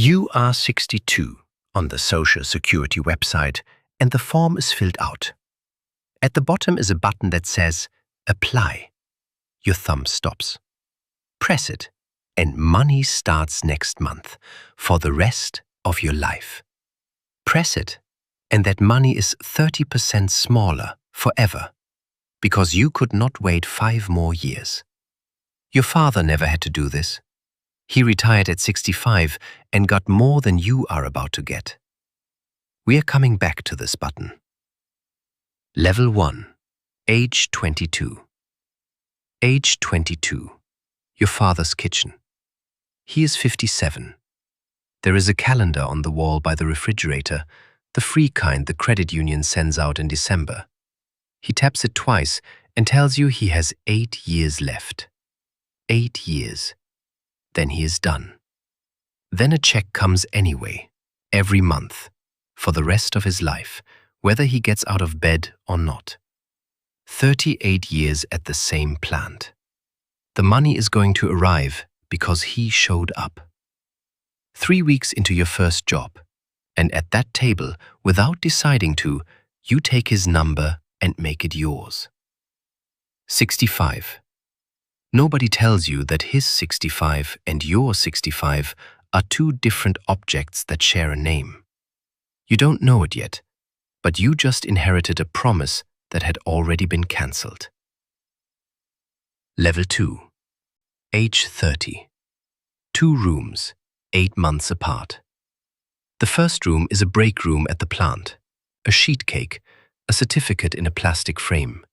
You are 62 on the Social Security website, and the form is filled out. At the bottom is a button that says Apply. Your thumb stops. Press it, and money starts next month for the rest of your life. Press it, and that money is 30% smaller forever, because you could not wait 5 more years. Your father never had to do this. He retired at 65 and got more than you are about to get. We are coming back to this button. Level 1. Age 22. Age 22. Your father's kitchen. He is 57. There is a calendar on the wall by the refrigerator, the free kind the credit union sends out in December. He taps it twice and tells you he has 8 years left. 8 years. Then he is done. Then a check comes anyway, every month, for the rest of his life, whether he gets out of bed or not. 38 years at the same plant. The money is going to arrive because he showed up. 3 weeks into your first job, and at that table, without deciding to, you take his number and make it yours. 65. Nobody tells you that his 65 and your 65 are 2 different objects that share a name. You don't know it yet, but you just inherited a promise that had already been cancelled. Level 2. Age 30. 2 rooms, 8 months apart. The first room is a break room at the plant, a sheet cake, a certificate in a plastic frame.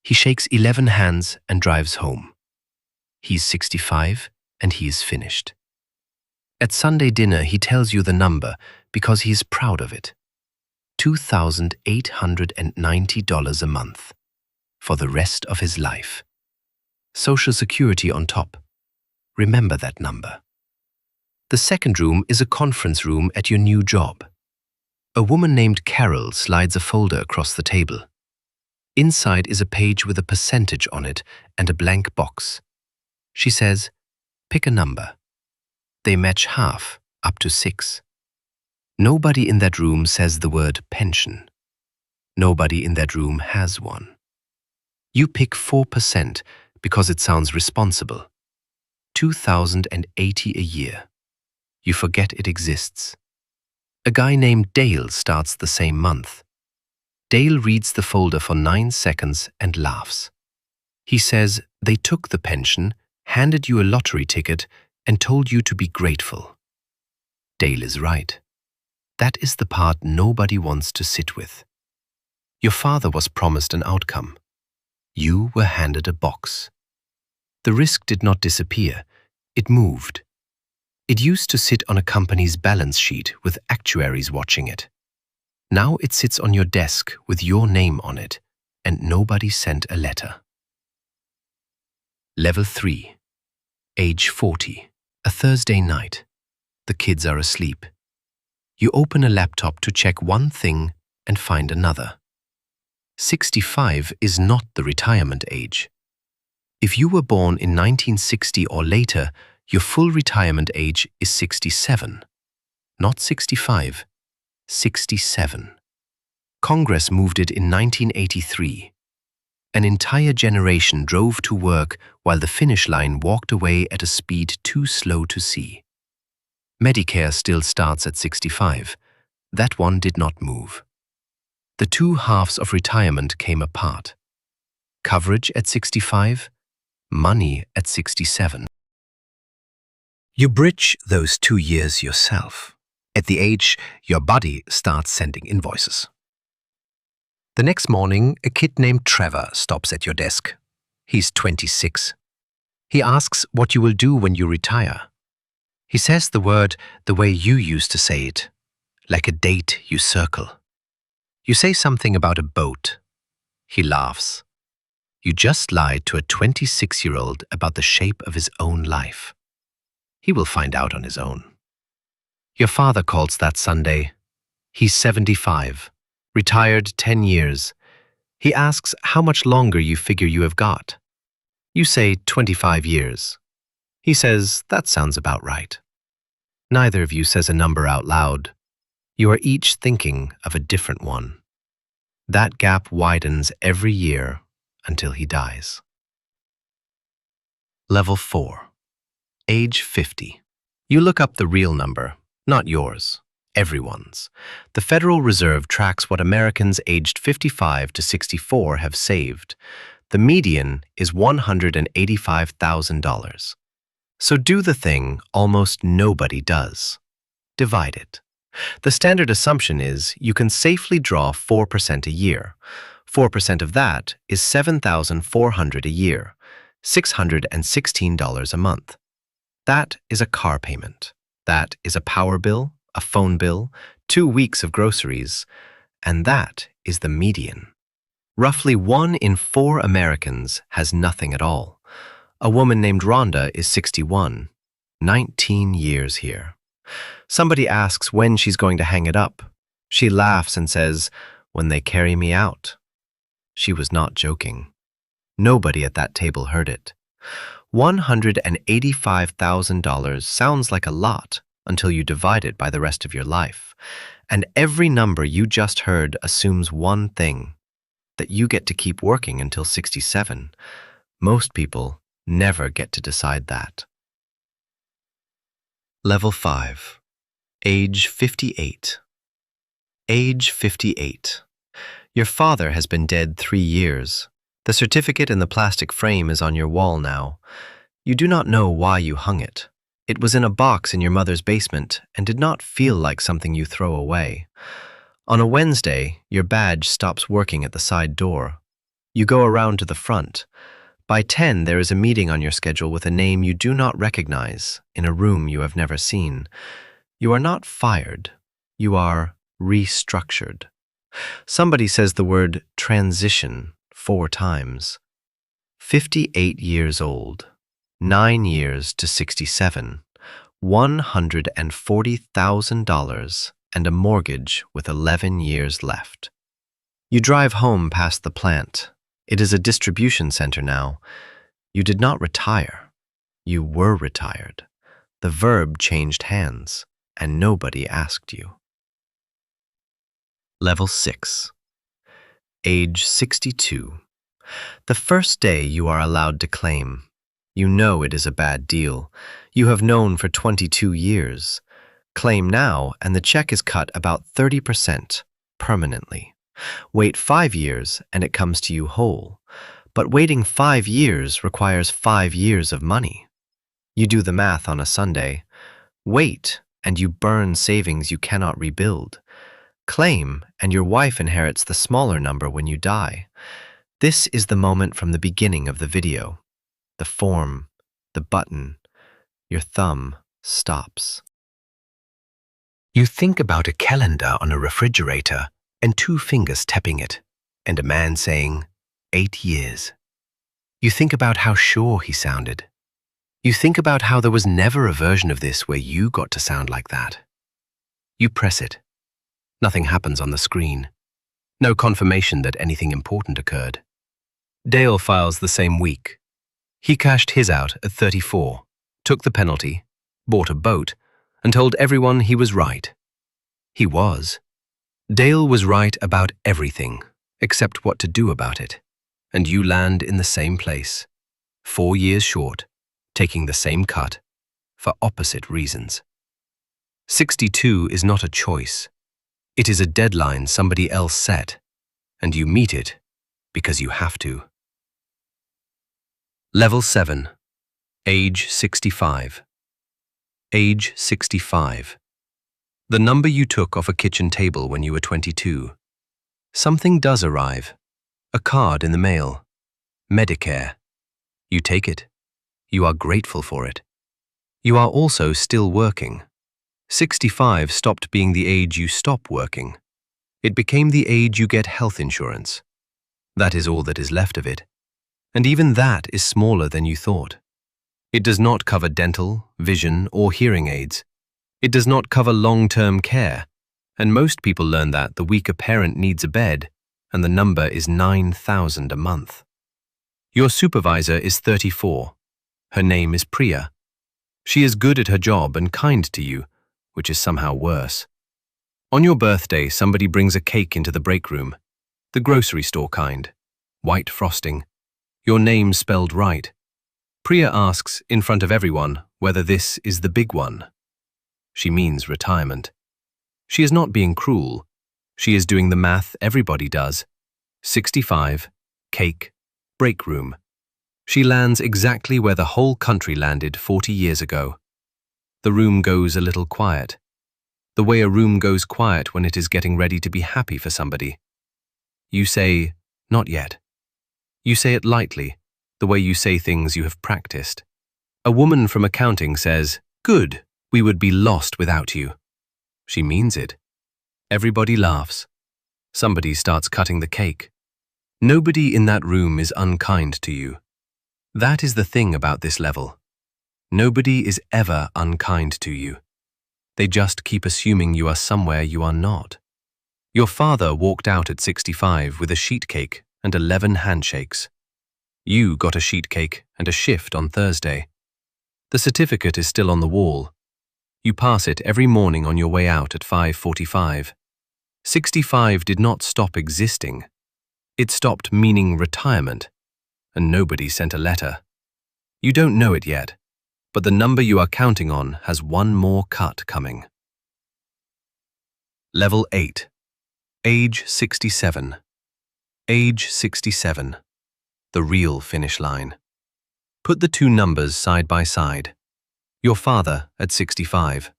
He shakes 11 hands and drives home. He's 65 and he is finished. At Sunday dinner, he tells you the number because he is proud of it. $2,890 a month for the rest of his life. Social Security on top. Remember that number. The second room is a conference room at your new job. A woman named Carol slides a folder across the table. Inside is a page with a percentage on it and a blank box. She says, pick a number. They match half, up to 6. Nobody in that room says the word pension. Nobody in that room has one. You pick 4% because it sounds responsible. $2,080 a year. You forget it exists. A guy named Dale starts the same month. Dale reads the folder for 9 seconds and laughs. He says they took the pension, handed you a lottery ticket, and told you to be grateful. Dale is right. That is the part nobody wants to sit with. Your father was promised an outcome. You were handed a box. The risk did not disappear. It moved. It used to sit on a company's balance sheet with actuaries watching it. Now it sits on your desk with your name on it, and nobody sent a letter. Level 3. Age 40. A Thursday night. The kids are asleep. You open a laptop to check one thing and find another. 65 is not the retirement age. If you were born in 1960 or later, your full retirement age is 67. Not 65, 67. Congress moved it in 1983. An entire generation drove to work while the finish line walked away at a speed too slow to see. Medicare still starts at 65. That one did not move. The 2 halves of retirement came apart. Coverage at 65, money at 67. You bridge those 2 years yourself. At the age your body starts sending invoices. The next morning, a kid named Trevor stops at your desk. He's 26. He asks what you will do when you retire. He says the word the way you used to say it, like a date you circle. You say something about a boat. He laughs. You just lied to a 26-year-old about the shape of his own life. He will find out on his own. Your father calls that Sunday. He's 75. Retired 10 years. He asks how much longer you figure you have got. You say 25 years. He says that sounds about right. Neither of you says a number out loud. You are each thinking of a different one. That gap widens every year until he dies. Level 4. Age 50. You look up the real number, not yours, everyone's. The Federal Reserve tracks what Americans aged 55 to 64 have saved. The median is $185,000. So do the thing almost nobody does. Divide it. The standard assumption is you can safely draw 4% a year. 4% of that is $7,400 a year, $616 a month. That is a car payment. That is a power bill, a phone bill, 2 weeks of groceries, and that is the median. Roughly 1 in 4 Americans has nothing at all. A woman named Rhonda is 61, 19 years here. Somebody asks when she's going to hang it up. She laughs and says, "When they carry me out." She was not joking. Nobody at that table heard it. $185,000 sounds like a lot until you divide it by the rest of your life. And every number you just heard assumes one thing, that you get to keep working until 67. Most people never get to decide that. Level 5. Age 58. Age 58. Your father has been dead 3 years. The certificate in the plastic frame is on your wall now. You do not know why you hung it. It was in a box in your mother's basement and did not feel like something you throw away. On a Wednesday, your badge stops working at the side door. You go around to the front. By 10, there is a meeting on your schedule with a name you do not recognize in a room you have never seen. You are not fired. You are restructured. Somebody says the word transition 4 times. 58 years old, 9 years to 67, $140,000 and a mortgage with 11 years left. You drive home past the plant. It is a distribution center now. You did not retire. You were retired. The verb changed hands, and nobody asked you. Level 6. Age 62. The first day you are allowed to claim. You know it is a bad deal. You have known for 22 years. Claim now, and the check is cut about 30%, permanently. Wait 5 years and it comes to you whole. But waiting 5 years requires 5 years of money. You do the math on a Sunday. Wait and you burn savings you cannot rebuild. Claim and your wife inherits the smaller number when you die. This is the moment from the beginning of the video. The form, the button, your thumb stops. You think about a calendar on a refrigerator and 2 fingers tapping it, and a man saying, 8 years. You think about how sure he sounded. You think about how there was never a version of this where you got to sound like that. You press it. Nothing happens on the screen. No confirmation that anything important occurred. Dale files the same week. He cashed his out at 34, took the penalty, bought a boat, and told everyone he was right. He was. Dale was right about everything, except what to do about it. And you land in the same place, 4 years short, taking the same cut, for opposite reasons. 62 is not a choice. It is a deadline somebody else set, and you meet it because you have to. Level 7. Age 65. Age 65. The number you took off a kitchen table when you were 22. Something does arrive. A card in the mail. Medicare. You take it. You are grateful for it. You are also still working. 65 stopped being the age you stop working. It became the age you get health insurance. That is all that is left of it. And even that is smaller than you thought. It does not cover dental, vision, or hearing aids. It does not cover long-term care, and most people learn that the week a parent needs a bed, and the number is $9,000 a month. Your supervisor is 34. Her name is Priya. She is good at her job and kind to you, which is somehow worse. On your birthday, somebody brings a cake into the break room, the grocery store kind, white frosting, your name spelled right. Priya asks, in front of everyone, whether this is the big one. She means retirement. She is not being cruel. She is doing the math everybody does. 65, cake, break room. She lands exactly where the whole country landed 40 years ago. The room goes a little quiet. The way a room goes quiet when it is getting ready to be happy for somebody. You say, not yet. You say it lightly, the way you say things you have practiced. A woman from accounting says, "Good, we would be lost without you." She means it. Everybody laughs. Somebody starts cutting the cake. Nobody in that room is unkind to you. That is the thing about this level. Nobody is ever unkind to you. They just keep assuming you are somewhere you are not. Your father walked out at 65 with a sheet cake and 11 handshakes. You got a sheet cake and a shift on Thursday. The certificate is still on the wall. You pass it every morning on your way out at 5:45. 65 did not stop existing. It stopped meaning retirement, and nobody sent a letter. You don't know it yet, but the number you are counting on has one more cut coming. Level 8. Age 67. Age 67. The real finish line. Put the two numbers side by side. Your father at 65.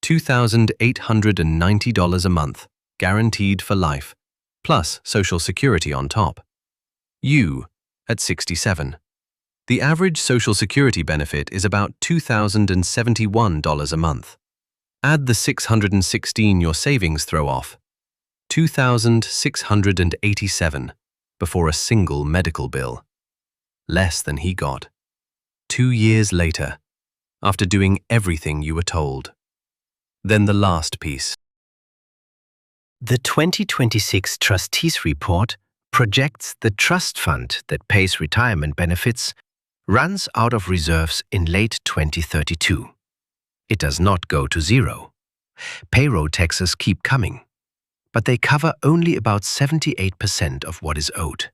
$2,890 a month, guaranteed for life, plus Social Security on top. You at 67. The average Social Security benefit is about $2,071 a month. Add the $616 your savings throw off. $2,687 before a single medical bill. Less than he got. 2 years later, after doing everything you were told. Then the last piece. The 2026 Trustees Report projects the trust fund that pays retirement benefits runs out of reserves in late 2032. It does not go to zero. Payroll taxes keep coming, but they cover only about 78% of what is owed.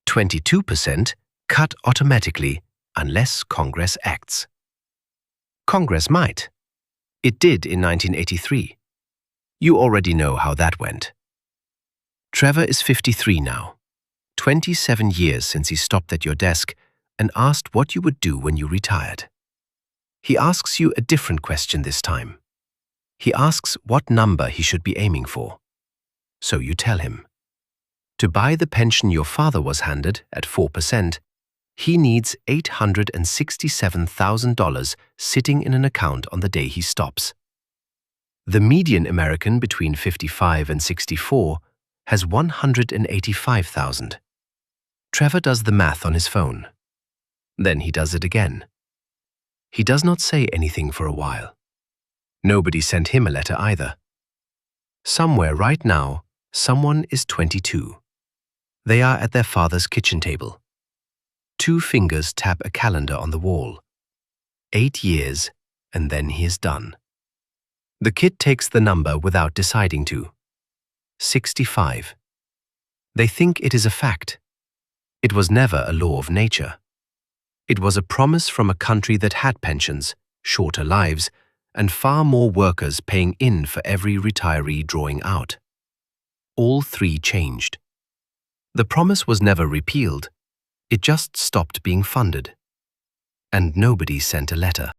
22% cut automatically unless Congress acts. Congress might. It did in 1983. You already know how that went. Trevor is 53 now, 27 years since he stopped at your desk and asked what you would do when you retired. He asks you a different question this time. He asks what number he should be aiming for. So you tell him. To buy the pension your father was handed at 4%, he needs $867,000 sitting in an account on the day he stops. The median American between 55 and 64 has $185,000. Trevor does the math on his phone. Then he does it again. He does not say anything for a while. Nobody sent him a letter either. Somewhere right now, someone is 22. They are at their father's kitchen table. 2 fingers tap a calendar on the wall. 8 years, and then he is done. The kid takes the number without deciding to. 65. They think it is a fact. It was never a law of nature. It was a promise from a country that had pensions, shorter lives, and far more workers paying in for every retiree drawing out. All 3 changed. The promise was never repealed. It just stopped being funded. And nobody sent a letter.